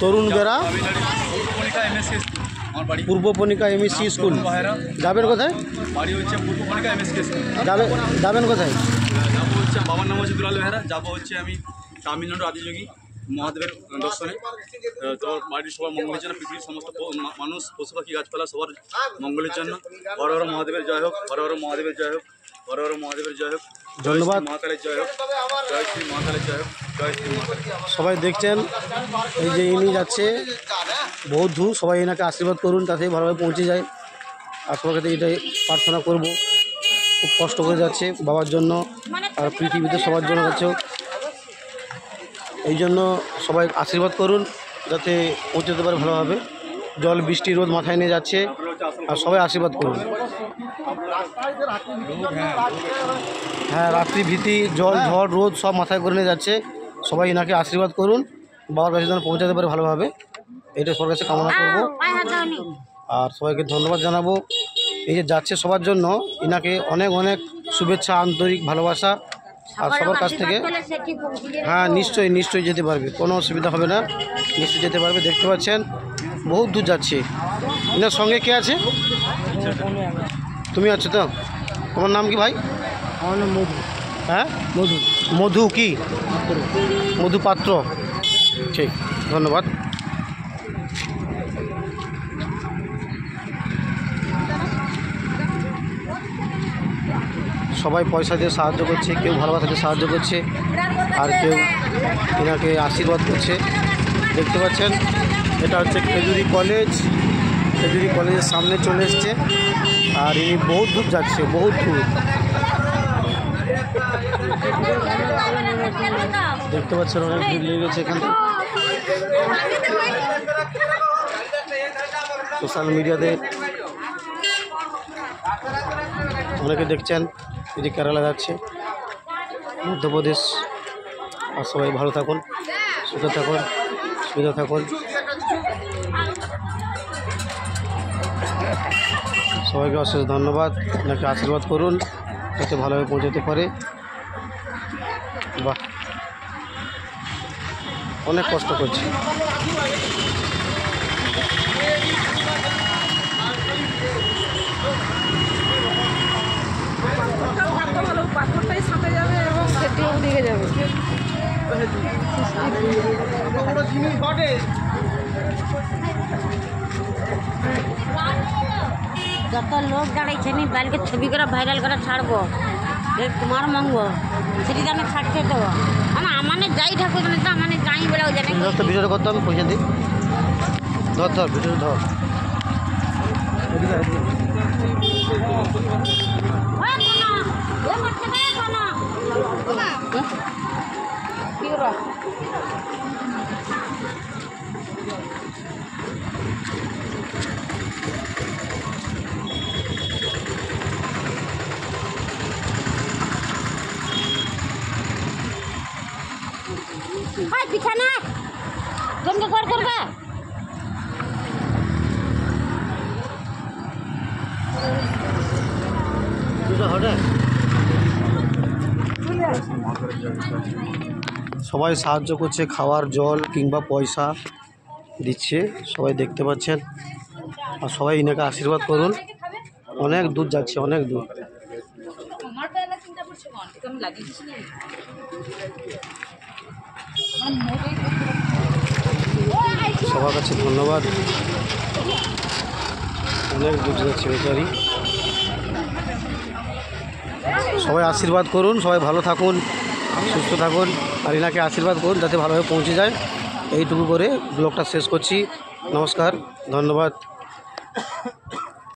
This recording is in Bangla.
তরুণ বেড়া পূর্ব পনিকা এমএসসি স্কুল। যাবেন কোথায়? বাড়ি হচ্ছে পূর্ব পনিকা এমএসসি স্কুল। যাবেন কোথায়? যাবো হচ্ছে, বাবার নাম হচ্ছে দুলাল বেহারা। যাবো হচ্ছে আমি তামিলনাড়ু আদিযোগী মহাদেবের দর্শনে। তো বাড়ির সবার মঙ্গলের জন্য, পৃথিবীর সমস্ত মানুষ, পশু পাখি গাছপালা সবার মঙ্গলের জন্য হর হর মহাদেবের জয় হোক, হর হর মহাদেবের জয় হোক, হর হর মহাদেবের জয় হোক। ধন্যবাদ। মহাকালের জয় হোক, জয় শ্রী মহাকালের জয় হোক, জয় শ্রী মহাকাল। সবাই দেখছেন এই যে ইনি যাচ্ছে বহুত দূর, সবাই এনাকে আশীর্বাদ করুন তাতে ভালোভাবে পৌঁছে যায়। আর সবার কাছে এটাই প্রার্থনা করব, খুব কষ্ট করে যাচ্ছে বাবার জন্য আর পৃথিবীতে সবার জন্য যাচ্ছে। এই জন্য সবাই আশীর্বাদ করুন যাতে পৌঁছতে পারে ভালোভাবে। জল বৃষ্টি রোদ মাথায় নিয়ে যাচ্ছে আর সবাই আশীর্বাদ করুন। হ্যাঁ, রাত্রি ভীতি, জল ঝড় রোদ সব মাথায় করে নিয়ে যাচ্ছে। সবাই এনাকে আশীর্বাদ করুন, বাবার কাছে যেন পৌঁছাতে পারে ভালোভাবে, এটা সবার কাছে কামনা করব। আর সবাইকে ধন্যবাদ জানাবো এই যে যাচ্ছে সবার জন্য। এনাকে অনেক অনেক শুভেচ্ছা, আন্তরিক ভালোবাসা আর সবার কাছ থেকে। হ্যাঁ, নিশ্চয়ই নিশ্চয়ই যেতে পারবে, কোনো অসুবিধা হবে না, নিশ্চয়ই যেতে পারবে। দেখতে পাচ্ছেন বহুত দূর যাচ্ছে। এনার সঙ্গে কে আছে? তুমি আছো তো? তোমার নাম কি ভাই? আমার নাম মধু। হ্যাঁ, মধু। মধু কি? মধু পাত্র। ঠিক, ধন্যবাদ। সবাই পয়সা দিয়ে সাহায্য করছে, কেউ ভালোবাসা দিয়ে সাহায্য করছে আর কেউ এনাকে আশীর্বাদ করছে। দেখতে পাচ্ছেন এটা হচ্ছে খেজুরি কলেজ। খেজুরি কলেজের সামনে চলে এসছে আর ইনি বহুত দূর যাচ্ছে, বহুত দূর। দেখতে পাচ্ছেন অনেক ভিড় লেগে গেছে এখান থেকে। সোশ্যাল মিডিয়াতে অনেকে দেখছেন এই যে কেরালা যাচ্ছে, মধ্যপ্রদেশ। আর সবাই ভালো থাকুন, সুখে থাকুন, সুবিধা থাকুন। সবাইকে অশেষ ধন্যবাদ। আপনাকে আশীর্বাদ করুন যাতে ভালোভাবে পৌঁছাতে পারে। বাহ, অনেক কষ্ট করছে। পাথরটাই সাঁতে যাবে এবং সেটিও দিকে যাবে। যত লোক দাঁড়াইছে নি বাইলকে ছবি করে ভাইরাল করে ছাড়বো, তোমার মঙ্গল সেটি আমি ছাড়তে দেবো। মানে যাই ঠাকুর মানে তো মানে যাই বেড়াও জানে ভিডিওটা করতে হবে, পয়সা দিই। ধর ধর ভিডিও ধর। পিছানা জমকে কর করবে। সবাই সাহায্য করছে, খাওয়ার জল কিংবা পয়সা দিচ্ছে, সবাই দেখতে পাচ্ছেন। আর সবাই এনাকে আশীর্বাদ করুন, অনেক দূর যাচ্ছে, অনেক দূর। সবার কাছে ধন্যবাদ, অনেক দূর যাচ্ছে বেচারি। সবাই আশীর্বাদ করুন, সবাই ভালো থাকুন, সুস্থ থাকুন আর এনাকে আশীর্বাদ করুন যাতে ভালোভাবে পৌঁছে যায়। এইটুকু করে ব্লগটা শেষ করছি। নমস্কার, ধন্যবাদ।